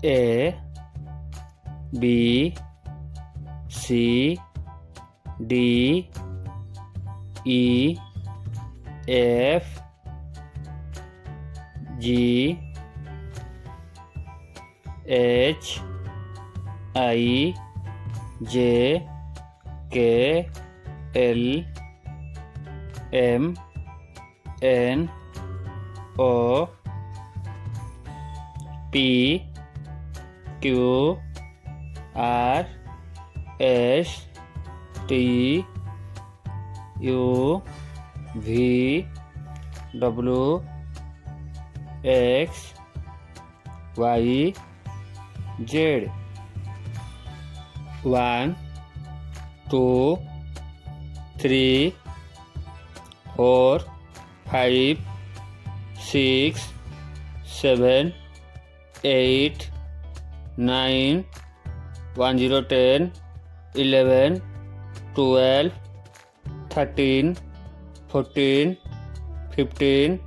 A B C D E F G H I J K L M N O P Q R S T U V W X Y Z. 1 2 3 4 5 6 7 8 9 1 0 10 11 12 13 14 15